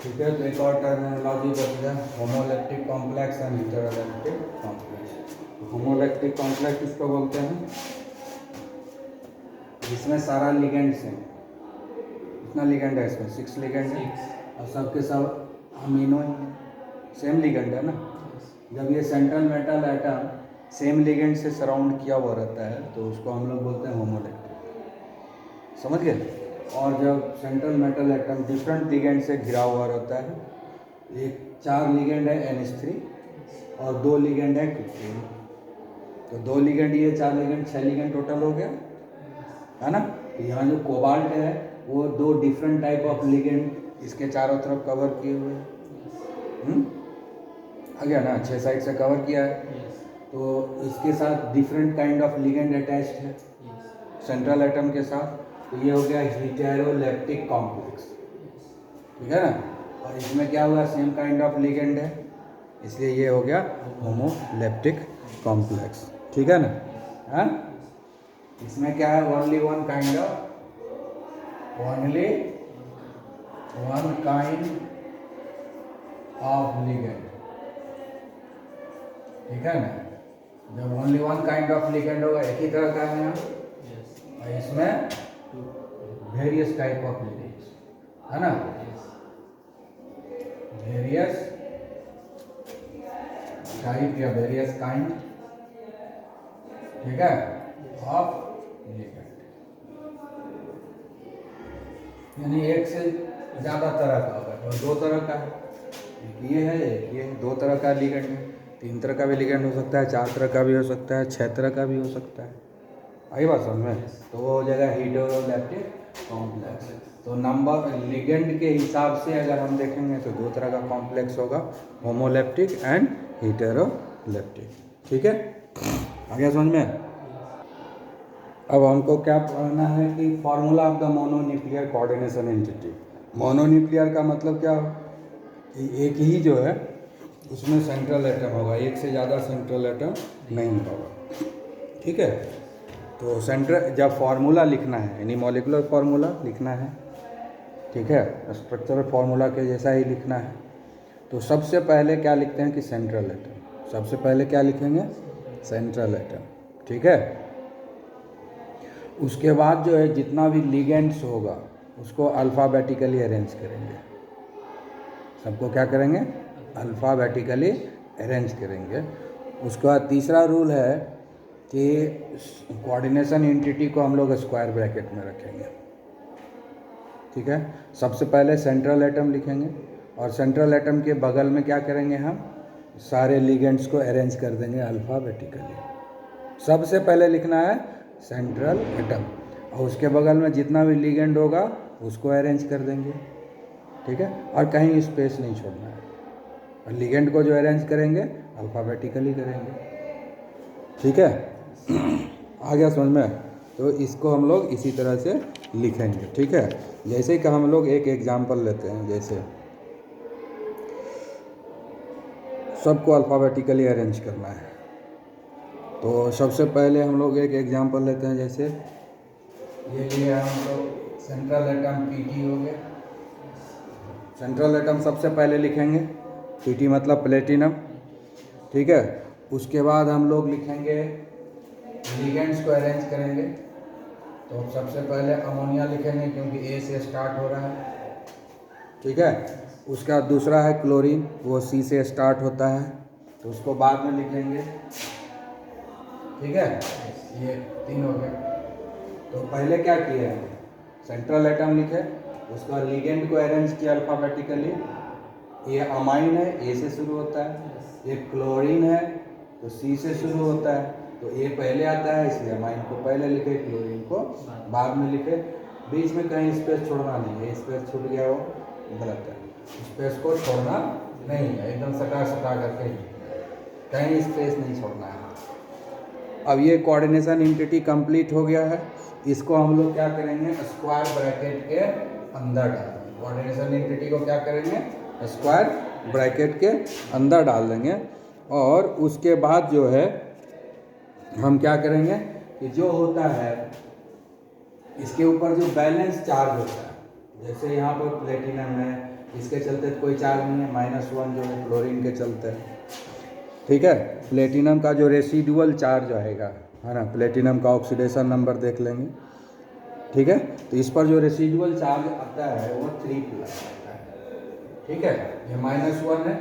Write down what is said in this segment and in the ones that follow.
ठीक है, तो एक और टर्मिनोलॉजी बच गया, होमोलैक्टिक कॉम्प्लेक्स एंड हेटेरोलैक्टिक कॉम्प्लेक्स। होमोलैक्टिक कॉम्प्लेक्स किसको बोलते हैं? जिसमें सारा लिगेंड सेम, कितना लिगेंड है इसमें? 6 लिगेंड है और सबके सब अमीनो ही सेम लिगेंड है ना। जब ये central metal atom same ligand से सराउंड किया हुआ रहता है तो उसको हम लोग बोलते हैं होमोलैक्टिक, समझ गए। और जब central metal atom different ligand से घिरा हुआ रहता है, एक 4 लिगेंड है NH3 और 2 लिगेंड है क्रिप्टोन, तो 2 लिगेंड ये 4 लिगेंड 6 लिगेंड टोटल हो गया, है ना। तो यहाँ जो कोबाल्ट है वो 2 डिफरेंट टाइप ऑफ लिगेंड इसके चारों तरफ कवर किए हुए हैं, आ गया ना, 6 साइड से कवर किया है। तो इसके साथ different kind of ligand attached है सेंट्रल एटम के साथ, तो ये हो गया हेटेरोलैक्टिक कॉम्प्लेक्स, ठीक है ना। और इसमें क्या हुआ, सेम काइंड ऑफ लिगेंड है, इसलिए ये हो गया होमोलैप्टिक कॉम्प्लेक्स, ठीक है ना। हाँ, इसमें क्या है, only one kind of ligand, ठीक है ना। जब only one kind of ligand होगा, एक ही तरह का है और इसमें वेरियस टाइप ऑफ लिगेंड्स, है ना, वेरियस टाइप या वेरियस काइंड, ठीक है, ऑफ लिगेंड, यानी एक से ज़्यादा तरह का होगा, और 2 तरह का है, एक ये है एक ये, 2 तरह का लिगेंड है, 3 तरह का भी लिगेंड हो सकता है, 4 तरह का भी हो सकता है, 6 तरह का भी हो सकता है, आई बात समझ में। तो वो हो जाएगा हेटेरोलैप्टिक कॉम्प्लेक्स। तो नंबर लिगेंड के हिसाब से अगर हम देखेंगे तो 2 तरह का कॉम्प्लेक्स होगा, होमोलैप्टिक एंड हेटेरोलैप्टिक, ठीक है, आ गया समझ में। अब हमको क्या पढ़ना है कि formula of the mononuclear coordination entity. Mononuclear का मतलब क्या हो कि एक ही जो है उसमें सेंट्रल एटम होगा, एक से ज़्यादा सेंट्रल एटम नहीं होगा, ठीक है। तो सेंट्रल जब फार्मूला लिखना है यानी मॉलिक्यूलर फार्मूला लिखना है, ठीक है, स्ट्रक्चरल फार्मूला के जैसा ही लिखना है, तो सबसे पहले क्या लिखते हैं कि सेंट्रल एटम, सबसे पहले क्या लिखेंगे, सेंट्रल एटम, ठीक है। उसके बाद जो है जितना भी लिगेंड्स होगा उसको अल्फ़ाबेटिकली अरेंज करेंगे, सबको क्या करेंगे, अल्फ़ाबेटिकली अरेंज करेंगे। उसके बाद तीसरा रूल है कि कोऑर्डिनेशन एंटिटी को हम लोग स्क्वायर ब्रैकेट में रखेंगे, ठीक है। सबसे पहले सेंट्रल एटम लिखेंगे और सेंट्रल एटम के बगल में क्या करेंगे, हम सारे लिगेंड्स को अरेंज कर देंगे अल्फ़ाबेटिकली। सबसे पहले लिखना है सेंट्रल एटम और उसके बगल में जितना भी लिगेंड होगा उसको अरेंज कर देंगे, ठीक है, और कहीं स्पेस नहीं छोड़ना है। और लिगेंड को जो अरेंज करेंगे अल्फ़ाबेटिकली करेंगे, ठीक है। आ गया समझ में। तो इसको हम लोग इसी तरह से लिखेंगे, ठीक है। जैसे कि हम लोग एक एग्जांपल लेते हैं, जैसे सबको अल्फ़ाबेटिकली अरेंज करना है, तो सबसे पहले हम लोग एक एग्जांपल लेते हैं, जैसे ये लिया हम लोग सेंट्रल एटम PT हो गया। सेंट्रल एटम सबसे पहले लिखेंगे, PT मतलब प्लेटिनम, ठीक है। उसके बाद हम लोग लिखेंगे लिगेंड्स को अरेंज करेंगे, तो सबसे पहले अमोनिया लिखेंगे क्योंकि A से स्टार्ट हो रहा है, ठीक है। उसका दूसरा है क्लोरीन, वो C से स्टार्ट होता है, तो उसको बाद में लिखेंगे, ठीक है। ये 3 हो गए। तो पहले क्या किया है, सेंट्रल एटम लिखे, उसका लिगेंड को अरेंज किया अल्फ़ाबेटिकली। ये अमाइन है, A से शुरू होता है, ये क्लोरीन है तो C से शुरू होता है, तो A पहले आता है इसलिए अमाइन को पहले लिखे, क्लोरीन को बाद में लिखे। बीच में कहीं स्पेस छोड़ना नहीं है, स्पेस छूट गया वो गलत है, स्पेस को छोड़ना नहीं है, एकदम सटा सटा करके कहीं स्पेस नहीं छोड़ना है। अब ये कोऑर्डिनेशन एंटिटी कंप्लीट हो गया है, इसको हम लोग क्या करेंगे, स्क्वायर ब्रैकेट के अंदर डालेंगे। कोऑर्डिनेशन एंटिटी को क्या करेंगे, स्क्वायर ब्रैकेट के अंदर डाल देंगे। और उसके बाद जो है हम क्या करेंगे कि जो होता है इसके ऊपर जो बैलेंस चार्ज होता है, जैसे यहाँ पर प्लेटिनम है, इसके चलते कोई चार्ज नहीं है, -1 जो है क्लोरीन के चलते है। ठीक है, प्लेटिनम का जो रेसिडुअल चार्ज आएगा, है ना, प्लेटिनम का ऑक्सीडेशन नंबर देख लेंगे। ठीक है, तो इस पर जो रेसिडुअल चार्ज आता है वो 3+ आता है। ठीक है, ये -1 है,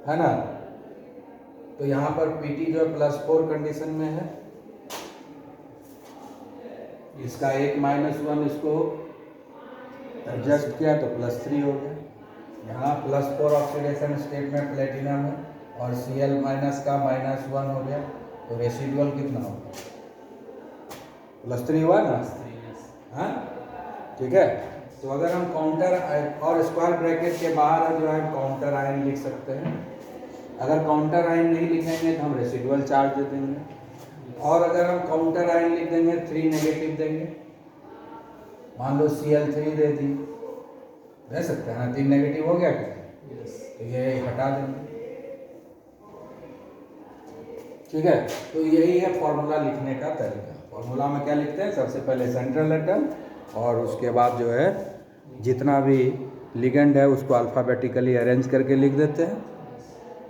है ना, तो यहाँ पर Pt जो है +4 कंडीशन में है, इसका एक -1 इसको एडजस्ट किया तो +3 हो गया। यहाँ +4 ऑक्सीडेशन स्टेट में प्लेटिनम है और Cl- का -1 हो गया, तो रेसिडुअल कितना होगा, +3 हुआ ना। हाँ, ठीक है, तो अगर हम काउंटर और स्क्वायर ब्रैकेट के बाहर जो है काउंटर आयन लिख सकते हैं। अगर काउंटर आयन नहीं लिखेंगे तो हम रेसिडुअल चार्ज दे देंगे, और अगर हम काउंटर आयन लिख देंगे 3 नेगेटिव देंगे, मान लो Cl3 दे दी, दे सकते हैं ना, 3 नेगेटिव हो गया क्या, तो ये हटा देंगे। ठीक है, तो यही है फॉर्मूला लिखने का तरीका। फॉर्मूला में क्या लिखते हैं, सबसे पहले सेंट्रल एटम और उसके बाद जो है जितना भी लिगेंड है उसको अल्फ़ाबेटिकली अरेंज करके लिख देते हैं।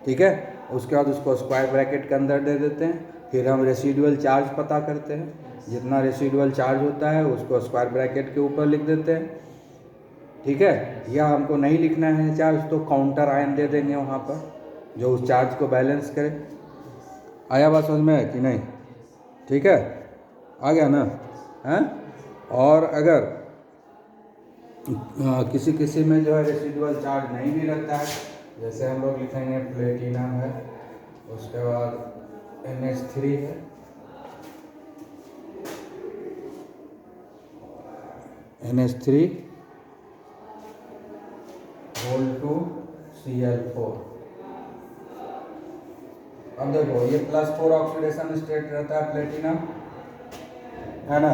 ठीक है, उसके बाद उसको स्क्वायर ब्रैकेट के अंदर दे देते हैं, फिर हम रेसिडुअल चार्ज पता करते हैं, जितना रेसिडुअल चार्ज होता है उसको स्क्वायर ब्रैकेट के ऊपर लिख देते हैं। ठीक है, या हमको नहीं लिखना है चार्ज तो काउंटर आयन दे देंगे वहाँ पर जो उस चार्ज को बैलेंस करे। आया बात समझ में कि नहीं, ठीक है, आ गया ना, हैं। और अगर किसी किसी में जो है रेसिडुअल चार्ज नहीं भी रहता है, जैसे हम लोग लिखेंगे प्लेटिनम है, उसके बाद NH3 है, NH3 होल टू Cl4। अब देखो ये +4 ऑक्सीडेशन स्टेट रहता है प्लेटिनम, है ना,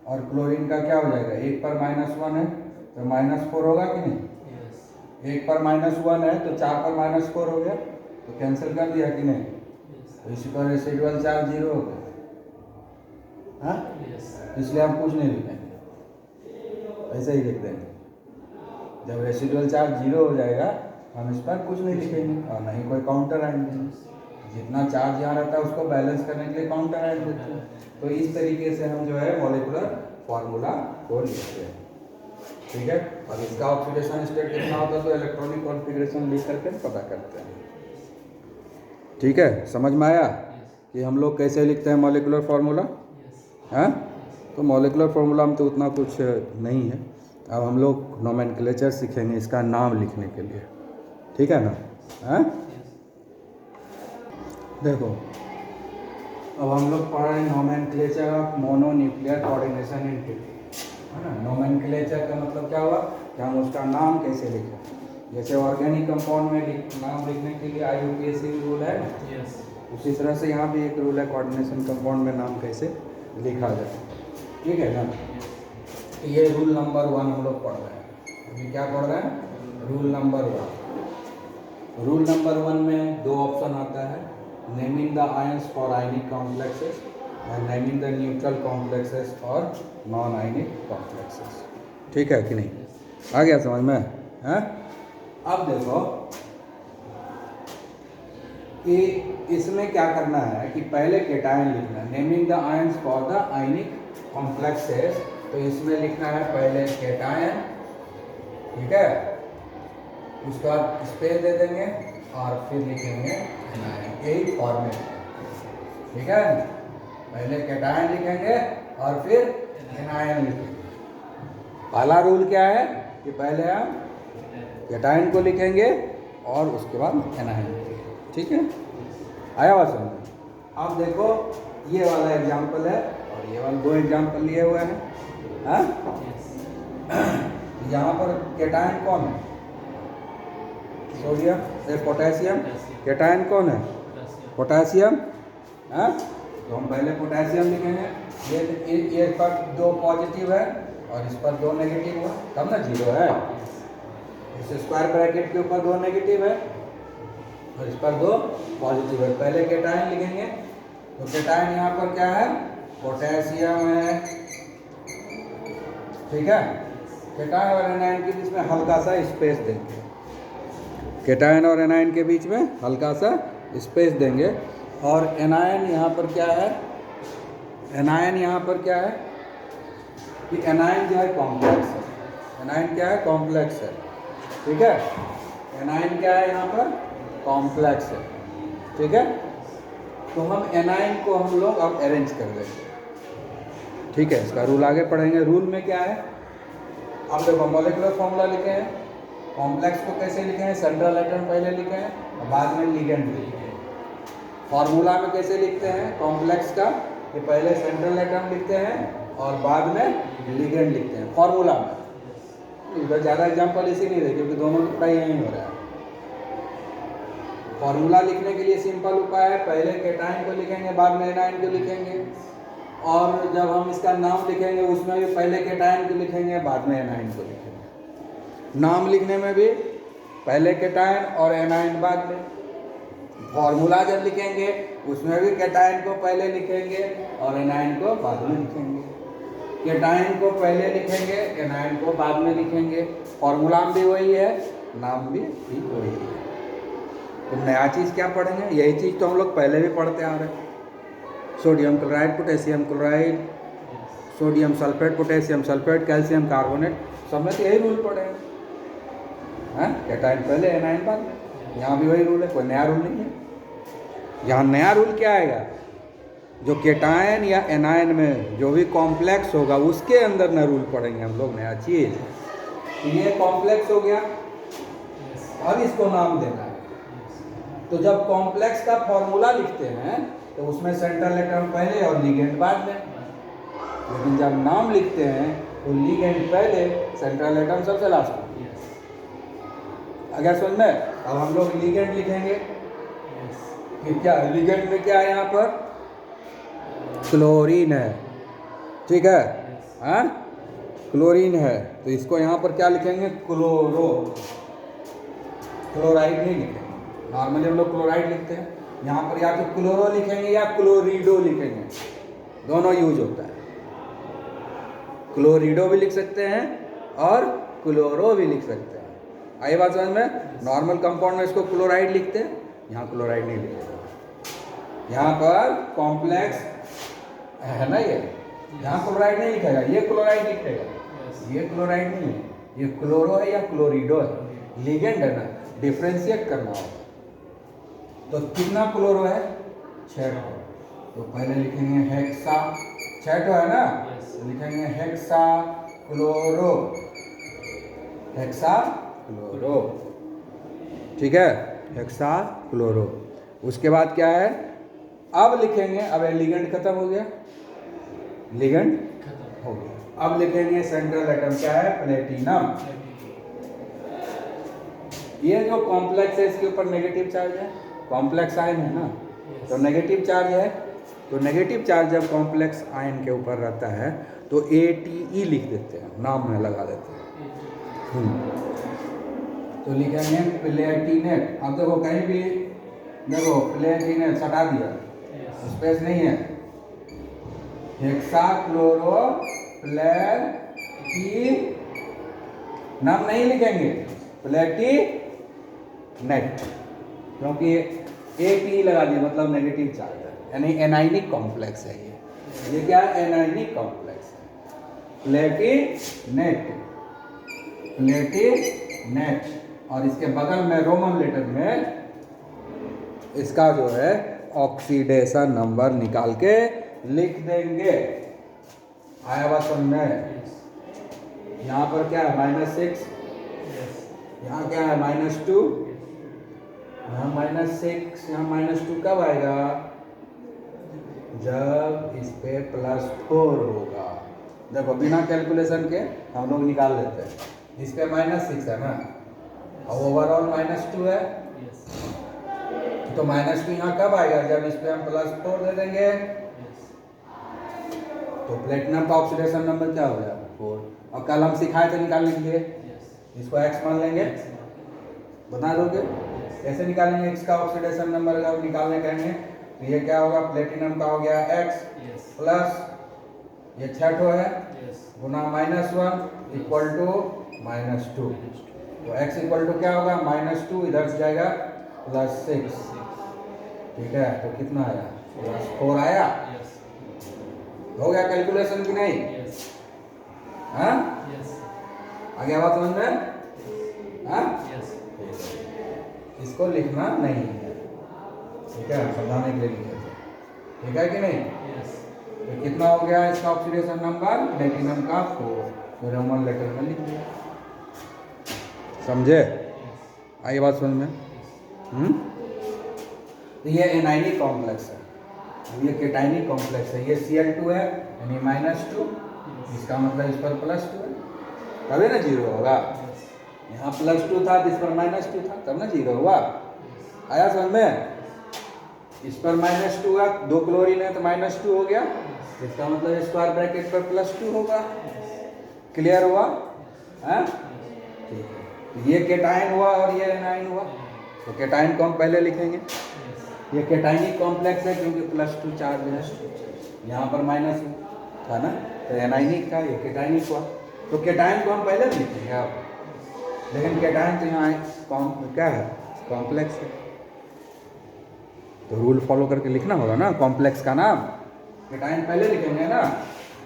और क्लोरीन का क्या हो जाएगा, 1 पर -1 है तो -4 होगा कि नहीं। 1 पर -1 है तो 4 पर -4 हो गया, तो कैंसिल कर दिया कि नहीं, तो इसी पर रेसिडुअल चार्ज 0 हो गया। हाँ, इसलिए हम कुछ नहीं लिखेंगे, ऐसे ही लिख देंगे। जब रेसिडुअल चार्ज 0 हो जाएगा हम इस पर कुछ नहीं लिखेंगे और नहीं कोई काउंटर आएंगे। जितना चार्ज यहाँ रहता है उसको बैलेंस करने के लिए काउंटर ऐड देते हैं। तो इस तरीके से हम जो है मॉलिक्यूलर फार्मूला को लिखते हैं। ठीक है, और इसका ऑक्सीडेशन स्टेट कितना होता है तो इलेक्ट्रॉनिक कॉन्फ़िगरेशन लिख करके पता करते हैं। ठीक है, समझ में आया कि हम लोग कैसे लिखते हैं मॉलिक्यूलर फार्मूला। हाँ, तो मॉलिक्यूलर फार्मूला में तो उतना कुछ नहीं है। अब हम लोग नोमेनक्लेचर सीखेंगे इसका नाम लिखने के लिए। ठीक है ना। हाँ, देखो अब हम लोग पढ़ रहे हैं nomenclature of mononuclear coordination entity, है ना। नोमेनक्लेचर का मतलब क्या हुआ कि हम उसका नाम कैसे लिखें। जैसे ऑर्गेनिक कंपाउंड में नाम लिखने के लिए IUPAC रूल है, उसी तरह से यहाँ भी एक रूल है कोऑर्डिनेशन कंपाउंड में नाम कैसे लिखा जाए। ठीक है ना, तो ये रूल नंबर 1 हम लोग पढ़ रहे हैं। अभी क्या पढ़ रहे हैं, रूल नंबर 1। रूल नंबर 1 में 2 ऑप्शन आता है, naming the ions for ionic complexes and naming the neutral complexes और नॉन आयनिक कॉम्प्लेक्सेस। ठीक है कि नहीं, आ गया समझ में, है। अब देखो कि इसमें क्या करना है कि पहले केटायन लिखना है, naming the ions for the ionic complexes, तो इसमें लिखना है पहले केटायन, ठीक है, उसका स्पेस दे देंगे और फिर लिखेंगे एनायन, यही फॉर्मेट है। ठीक है, पहले केटायन लिखेंगे और फिर एनायन लिखेंगे। पहला रूल क्या है कि पहले हम केटायन को लिखेंगे और उसके बाद एनायन लिखेंगे। ठीक है, आया बात समझ। अब देखो ये वाला एग्जाम्पल है और ये वाला 2 एग्जाम्पल लिए हुए हैं। हाँ, यहाँ पर केटायन कौन है, सोडियम, पोटेशियम। केटायन कौन है, पोटेशियम। हाँ, तो हम पहले पोटेशियम लिखेंगे, ये पर 2 पॉजिटिव है और इस पर 2 नेगेटिव है, तब ना 0 है। इस स्क्वायर ब्रैकेट के ऊपर 2 नेगेटिव है और इस पर 2 पॉजिटिव है। पहले केटायन लिखेंगे, तो केटायन यहाँ पर क्या है, पोटेशियम है। ठीक है, केटायन और एनायन के बीच में हल्का सा स्पेस देंगे, केटायन और एनायन के बीच में हल्का सा स्पेस देंगे। और एनायन यहाँ पर क्या है, एनायन यहाँ पर क्या है कि एनायन जो है कॉम्प्लेक्स है, एनायन क्या है, कॉम्प्लेक्स है, ठीक है। एनायन क्या है यहाँ पर, कॉम्प्लेक्स है, ठीक है। तो हम एनायन को हम लोग अब अरेंज कर देंगे, ठीक है। इसका रूल आगे पढ़ेंगे। रूल में क्या है, अब देखो मॉलिक्यूलर फॉर्मूला लिखे हैं, कॉम्प्लेक्स को कैसे लिखे हैं, सेंट्रल एटम पहले लिखे हैं और बाद में लिगेंड लिखे हैं। फॉर्मूला में कैसे लिखते हैं कॉम्प्लेक्स का, कि पहले सेंट्रल एटम लिखते हैं और बाद में लिगेंड लिखते हैं फॉर्मूला में। इधर ज़्यादा एग्जाम्पल इसी नहीं रहे क्योंकि दोनों की पढ़ाई यहीं हो रहा है। फॉर्मूला लिखने के लिए सिंपल उपाय है, पहले केटायन को लिखेंगे बाद में एनायन को लिखेंगे, और जब हम इसका नाम लिखेंगे उसमें भी पहले केटायन को लिखेंगे बाद में एनायन को लिखेंगे। नाम लिखने में भी पहले केटायन और एनायन बाद में। फॉर्मूला जब लिखेंगे उसमें भी केटायन को पहले लिखेंगे और एनायन को बाद में लिखेंगे। केटायन को पहले लिखेंगे, एनायन को बाद में लिखेंगे। फॉर्मूला भी वही है, नाम भी ठीक वही है। तो नया चीज़ क्या पढ़ेंगे, यही चीज़ तो हम लोग पहले भी पढ़ते आ रहे हैं। Sodium chloride, potassium chloride, sodium sulphate, potassium sulphate, calcium carbonate, सब में तो यही रूल पड़े हैं। केटायन पहले एनायन बाद में। यहाँ भी वही रूल है, कोई नया रूल नहीं है। यहाँ नया रूल क्या आएगा, जो केटायन या एनायन में जो भी कॉम्प्लेक्स होगा उसके अंदर नया रूल पढ़ेंगे हम लोग, नया चीज़। तो ये कॉम्प्लेक्स हो गया, अब इसको नाम देना है। तो जब कॉम्प्लेक्स का फॉर्मूला लिखते हैं तो उसमें सेंट्रल एटम पहले और लिगेंड बाद में, लेकिन जब नाम लिखते हैं तो लिगेंड पहले, सेंट्रल एटम सबसे लास्ट में। अगर समझ में, अब हम लोग लिगेंड लिखेंगे कि क्या लिगेंड में क्या है, यहाँ पर क्लोरीन है, ठीक है, हाँ क्लोरीन है। तो इसको यहाँ पर क्या लिखेंगे, क्लोरो, क्लोराइड नहीं लिखेंगे। नॉर्मली हम लोग क्लोराइड लिखते हैं, यहाँ पर या तो क्लोरो लिखेंगे या क्लोरीडो लिखेंगे, दोनों यूज होता है। क्लोरीडो भी लिख सकते हैं और क्लोरो भी लिख सकते हैं। आई बात समझ में। नॉर्मल कंपाउंड में इसको क्लोराइड लिखते हैं, यहाँ क्लोराइड नहीं लिखेगा। यहाँ पर कॉम्प्लेक्स है ना, ये यहाँ क्लोराइड नहीं लिखेगा, ये क्लोराइड लिखेगा। ये क्लोराइड नहीं है, ये क्लोरो है या क्लोरीडो है, लिगेंड है ना, डिफ्रेंशिएट करना होगा। तो कितना क्लोरो है, 6 ठो। तो पहले लिखेंगे हेक्सा, 6 ठो है ना, तो लिखेंगे हेक्सा क्लोरो, हेक्सा क्लोरो, ठीक है, हेक्सा क्लोरो। उसके बाद क्या है, अब लिखेंगे, अब लिगेंड खत्म हो गया, लिगेंड हो गया। अब लिखेंगे सेंट्रल एटम क्या है, प्लेटिनम। ये जो कॉम्प्लेक्स है इसके ऊपर नेगेटिव चार्ज है, कॉम्प्लेक्स आयन है ना, तो नेगेटिव चार्ज है। तो नेगेटिव चार्ज जब कॉम्प्लेक्स आयन के ऊपर रहता है तो ATE लिख देते हैं, नाम में लगा देते हैं। तो लिखेंगे प्लेटिनेट। अब देखो कहीं भी देखो प्लेटिनेट हटा दिया, स्पेस नहीं है, हेक्सा क्लोरो प्लेटिनम नहीं लिखेंगे, प्लेटिनेट, क्योंकि ATE लगा दिया मतलब नेगेटिव चार्ज है, यानी एनायनिक कॉम्प्लेक्स है ये क्या है, एनायनिक कॉम्प्लेक्स है, प्लेटिनेट, प्लेटिनेट। और इसके बगल में रोमन लेटर में इसका जो है ऑक्सीडेशन नंबर निकाल के लिख देंगे। आया बात समझ में। यहाँ पर क्या है, -6, यहाँ क्या है, -2, यहाँ -6, यहाँ -2 कब आएगा, जब इस पे +4 होगा। देखो बिना कैलकुलेशन के हम लोग निकाल लेते हैं। इस पे -6 है ना, और ओवरऑल -2 है, तो -2 यहाँ कब आएगा, जब इस पे हम +4 दे देंगे। तो प्लेटिनम का ऑक्सीडेशन नंबर क्या हो गया, 4। और कल हम सिखाए थे निकालने के लिए, इसको x मान लेंगे, बता दोगे कैसे निकालेंगे x का ऑक्सीडेशन नंबर, अगर निकालने कहेंगे तो ये क्या होगा, प्लेटिनम का हो गया x प्लस ये 6 ठो है गुना -1 इक्वल टू -2। तो x इक्वल टू क्या होगा, -2, इधर से जाएगा +6। ठीक है, तो कितना आया, +4 आया। हो गया कैलकुलेशन कि नहीं? हाँ, आगे बात समझ में? हाँ, इसको लिखना नहीं है, ठीक है, समझाने के लिए लिखे थे, ठीक है कि नहीं? तो कितना हो गया इसका ऑक्सीडेशन नंबर, प्लेटिनम का 4, तो रोमन लेटर में लिख दिया। समझे? आई बात समझ में? तो ये एनाइनिक कॉम्प्लेक्स है, ये केटाइनिक कॉम्प्लेक्स है। ये Cl2 है यानी -2, इसका मतलब इस पर +2 है, तभी ना 0 होगा। यहाँ +2 था तो इस पर -2 था, तब ना 0 हुआ। आया समझ में? इस पर -2 हुआ, 2 क्लोरीन है तो -2 हो गया, इसका मतलब स्क्वायर ब्रैकेट पर +2 होगा। क्लियर हुआ? हाँ, ठीक है। तो ये केटाइन हुआ और ये एनाइन हुआ, तो केटाइन को हम पहले लिखेंगे। ये केटाइनिक कॉम्प्लेक्स है क्योंकि +2 चार्ज है, यहाँ पर माइनस था ना, तो एनाइनिक था, ये केटाइनिक हुआ। तो केटाइन को हम पहले लिखेंगे अब, लेकिन केटाइन तो यहाँ क्या है, कॉम्प्लेक्स है, तो रूल फॉलो करके लिखना होगा ना कॉम्प्लेक्स का नाम। केटाइन पहले लिखेंगे ना,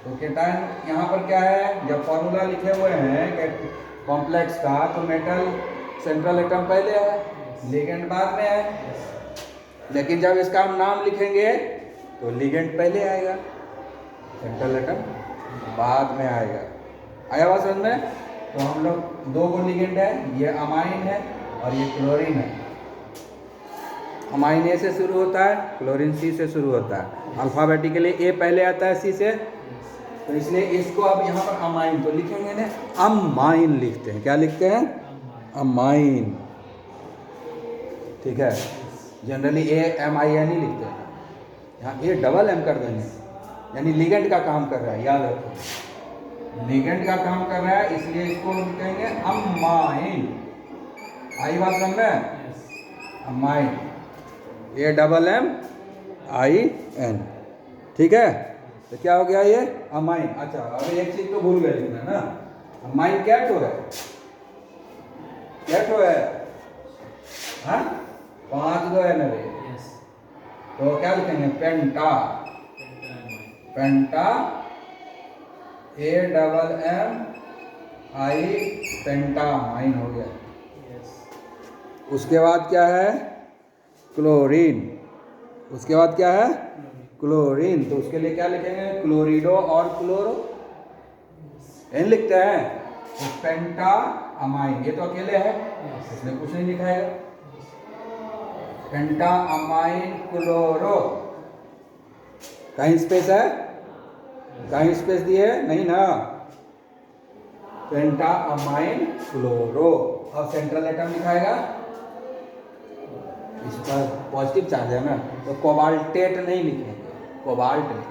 तो केटाइन यहाँ पर क्या है, जब फॉर्मूला लिखे हुए हैं कॉम्प्लेक्स का, तो मेटल सेंट्रल एटम पहले है, लिगेंड बाद में है। लेकिन जब इसका हम नाम लिखेंगे तो लिगेंड पहले आएगा, सेंट्रल एटम बाद में आएगा। आया बात समझ में? तो हम लोग 2 गो लिगेंड है, ये अमाइन है और ये क्लोरीन है। अमाइन A से शुरू होता है, क्लोरीन C से शुरू होता है। अल्फाबेटिकली A पहले आता है C से, तो इसलिए इसको अब यहाँ पर अमाइन तो लिखेंगे ना, अमाइन लिखते हैं। क्या लिखते हैं? अमाइन, ठीक है। जनरली AMIN ही लिखते हैं, यहाँ A डबल M कर देंगे, यानी लिगेंड का काम कर रहा है, याद रखो, लिगेंड का काम कर रहा है, इसलिए इसको लिखेंगे अमाइन। आई बात समझ में? अमाइन, AMMIN, ठीक है। तो क्या हो गया ये अमाइन। अच्छा, अभी एक चीज तो भूल गए लिखना ना, अमाइन क्या तो है, क्या तो है? हाँ, 5 गो है ना रे, तो क्या लिखेंगे, पेंटा, पेंटा AMMI, पेंटामाइन हो गया। उसके बाद क्या है, क्लोरीन। उसके बाद क्या है, क्लोरीन, तो उसके लिए क्या लिखेंगे, क्लोरिडो और क्लोरो, इन लिखते हैं। तो पेंटा अमाइन, ये तो अकेले है, इसमें कुछ नहीं लिखाएगा। पेंटा अमाइन क्लोरो, कहीं स्पेस है, कहीं स्पेस दिए नहीं ना, पेंटा अमाइन क्लोरो। और सेंट्रल एटम लिखाएगा, इस पर पॉजिटिव चार्ज है ना, तो कोबाल्टेट नहीं लिखेंगे, कोबाल्ट लिखेंगे।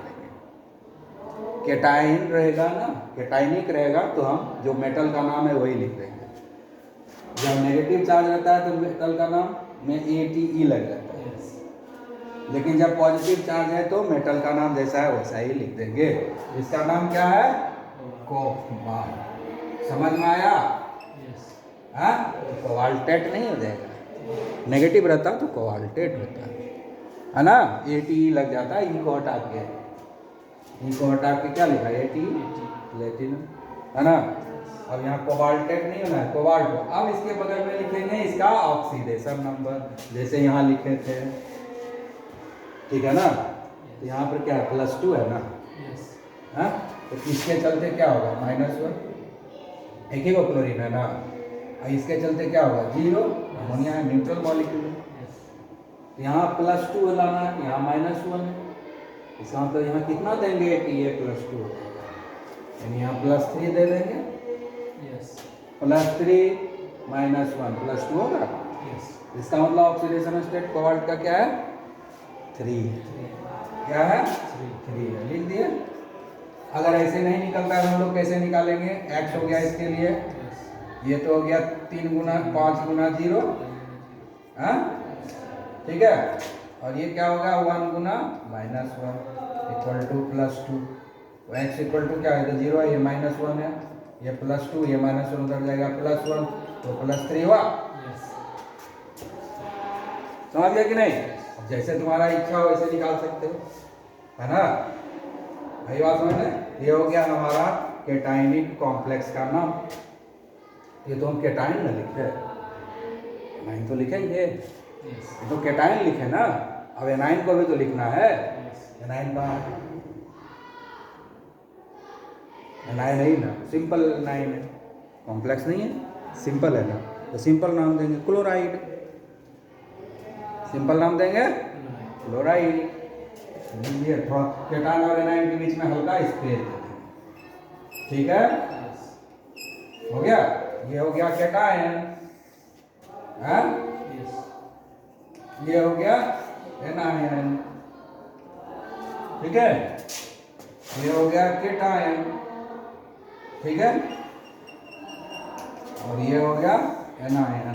केटाइन रहेगा ना, केटाइनिक रहेगा, तो हम जो मेटल का नाम है वही लिख देंगे। जब नेगेटिव चार्ज रहता है तो मेटल का नाम में ATE लग जाता है, लेकिन जब पॉजिटिव चार्ज है तो मेटल का नाम जैसा है वैसा ही लिख देंगे। इसका नाम क्या है, कोबाल्ट। समझ में आया? हाँ, कोबाल्टेट नहीं हो जाएगा, नेगेटिव रहता तो कोबाल्टेट होता है ना, ATE लग जाता है, इनको हटा के, इनको हटा के क्या लिखा है, ATE, प्लेटिनम, है ना। अब यहाँ कोबाल्टेट नहीं होना है, कोबाल्ट। अब इसके बगल में लिखेंगे इसका ऑक्सीडेशन नंबर, जैसे यहाँ लिखे थे, ठीक है ना। तो यहाँ पर क्या है, +2 है ना, हाँ, तो इसके चलते क्या होगा, -1, एक ही को क्लोरीन है ना, इसके चलते क्या होगा, 0, अमोनिया है, न्यूट्रल मॉलिक्यूल है। तो यहाँ +2 लाना है, यहाँ -1 है, इसका मतलब यहाँ कितना देंगे कि ये +2, यानी यहाँ +3 दे देंगे, +3 -1 +2 होगा। इसका मतलब ऑक्सीडेशन स्टेट कोबाल्ट का क्या है, 3, क्या है, 3 है, लिख दिए। अगर ऐसे नहीं निकलता है हम लोग कैसे निकालेंगे, x हो गया इसके लिए, ये तो हो गया 3 गुना 5 गुना 0, हाँ, ठीक है। और ये क्या होगा, 1 गुना -1 इक्वल टू +2, तो x इक्वल टू क्या है, तो 0 है, ये -1 है, ये +2, ये -1 उधर जाएगा +1, तो +3 हुआ। समझ गया कि नहीं? अब जैसे तुम्हारा इच्छा हो वैसे निकाल सकते हो, है ना? यही बात समझ में। ये हो गया हमारा केटाइनिक कॉम्प्लेक्स का नाम। ये तो हम केटाइन ना लिखे, एनाइन तो लिखेंगे, ये तो केटाइन लिखे ना। अब एनाइन को भी तो लिखना है। एनाइन कहाँ है? एनाइन है ही ना, सिंपल एनाइन है, कॉम्प्लेक्स नहीं है, सिंपल है ना। तो सिंपल नाम देंगे क्लोराइड, सिंपल नाम देंगे क्लोराइड। ये थोड़ा केटाइन और एनाइन के बीच में हल्का स्पेस देते हैं, ठीक है? हो गया, ये हो गया केटाइन, हाँ? ये हो गया एनाइन, ठीक है? ये हो गया केटाइन, ठीक है? और ये हो गया एनाइन।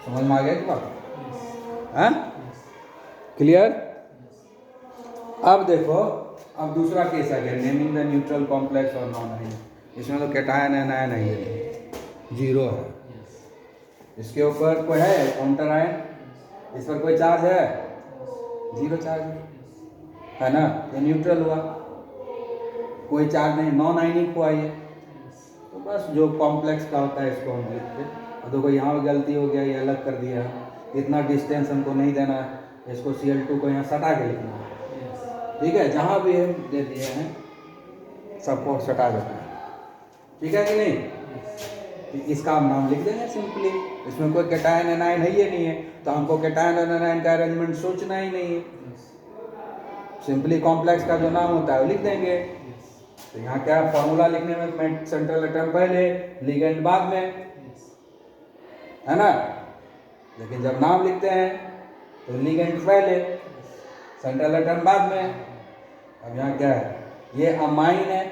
समझ में आ गया कि बात? हाँ, क्लियर? अब देखो, अब दूसरा केस आ गया, नेमिंग द न्यूट्रल कॉम्प्लेक्स और नॉन आयन। इसमें तो केटायन एनायन है, जीरो है। इसके ऊपर कोई है काउंटर आयन, इस पर कोई चार्ज है, जीरो चार्ज है ना, ये न्यूट्रल हुआ, कोई चार्ज नहीं, नॉन आयनिक हुआ ये। तो बस जो कॉम्प्लेक्स का होता है इसको हम लिखते हैं। देखो यहाँ गलती हो गया, ये अलग कर दिया, इतना डिस्टेंस हमको नहीं देना है, इसको Cl2 को यहाँ सटा के लिखना है, ठीक है? जहाँ भी हम दे दिए हैं सबको सटा देना है, ठीक है कि नहीं? तो इसका हम नाम लिख देंगे सिंपली। इसमें कोई केटायन एनायन है ये नहीं है, तो हमको केटायन और एनायन का अरेंजमेंट सोचना ही नहीं है, सिंपली कॉम्प्लेक्स का जो नाम होता है वो लिख देंगे। तो यहाँ क्या फॉर्मूला लिखने में सेंट्रल एटम पहले, लिगेंड बाद में, है ना? लेकिन जब नाम लिखते हैं तो लिगेंड पहले, सेंट्रल एटम बाद में। अब यहाँ क्या है, ये अमाइन है,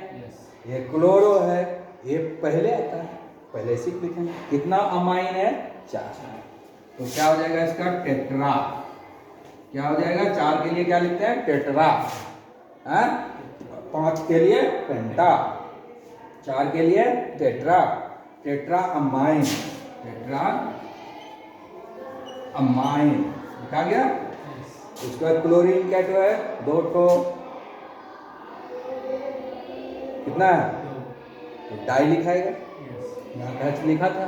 ये क्लोरो है, ये पहले आता है, पहले से लिखेंगे। कितना अमाइन है, 4। तो क्या हो जाएगा इसका, टेट्रा। क्या हो जाएगा, 4 के लिए क्या लिखते हैं, टेट्रा, है? 5 के लिए पेंटा, 4 के लिए tetra, tetra amine, tetra amine लिखा गया। उसके बाद क्लोरीन क्या तो है, 2 ठो, कितना है, तो डाई लिखाएगा, यहाँ H लिखा था,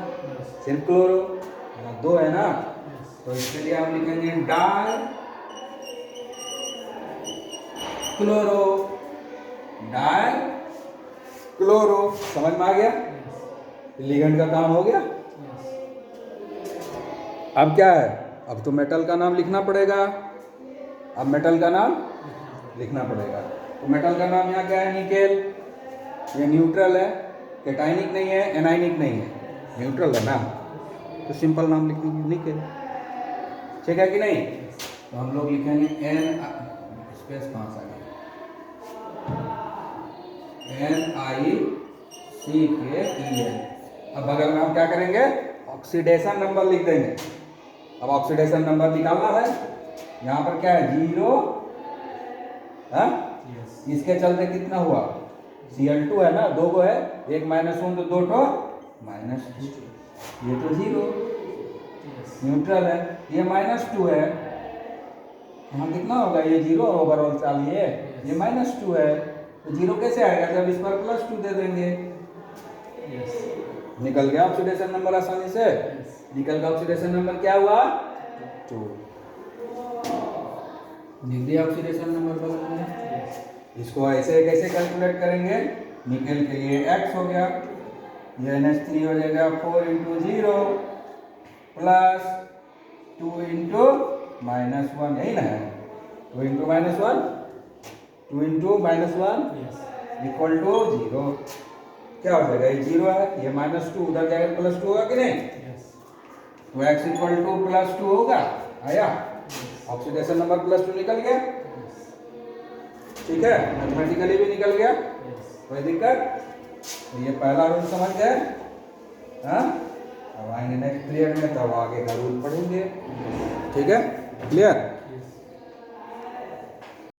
सिर्फ क्लोरो, यहाँ 2 है ना, तो इसके लिए हम लिखेंगे डाई क्लोरो, डाई क्लोरो। समझ में आ गया? लिगेंड का काम हो गया। अब क्या है, अब तो मेटल का नाम लिखना पड़ेगा। अब मेटल का नाम लिखना पड़ेगा, तो मेटल का नाम यहाँ क्या है, निकेल। ये न्यूट्रल है, केटाइनिक नहीं है, एनाइनिक नहीं है, न्यूट्रल है ना, तो सिंपल नाम लिखेंगे निकेल, ठीक है कि नहीं? तो हम लोग लिखेंगे एन, स्पेस कहाँ से आ गया, NiCkEl। अब बगल में हम क्या करेंगे, ऑक्सीडेशन नंबर लिख देंगे। अब ऑक्सीडेशन नंबर निकालना है, यहाँ पर क्या है, 0, हाँ? इसके चलते कितना हुआ, Cl2 है ना, 2 को है, एक -1 तो 2 ठो -2, ये तो 0 न्यूट्रल है, ये -2 है, यहाँ कितना होगा, ये 0 ओवरऑल चाहिए, ये -2 है, तो 0 कैसे आएगा, जब इस पर +2 दे देंगे। निकल गया ऑक्सीडेशन नंबर आसानी से, निकल गया ऑक्सीडेशन नंबर, क्या हुआ, 2। लिख दिया ऑक्सीडेशन नंबर बगल में। इसको ऐसे कैसे कैलकुलेट करेंगे, निकल के लिए x हो गया, ये NH3 हो जाएगा 4 × 0 प्लस 2 × -1, यही ना है, 2 × -1, 2 × -1 इक्वल टू 0। क्या हो जाएगा, ये 0 है, ये -2 उधर जाएगा, +2 होगा कि नहीं, तो x इक्वल टू +2 होगा, आया? ऑक्सीडेशन नंबर +2 निकल गया, ठीक है? मैथमेटिकली भी निकल गया, कोई दिक्कत? तो ये पहला रूल समझ गए, हाँ? अब आएंगे नेक्स्ट पीरियड में, तब आगे का रूल पढ़ेंगे, ठीक है? क्लियर?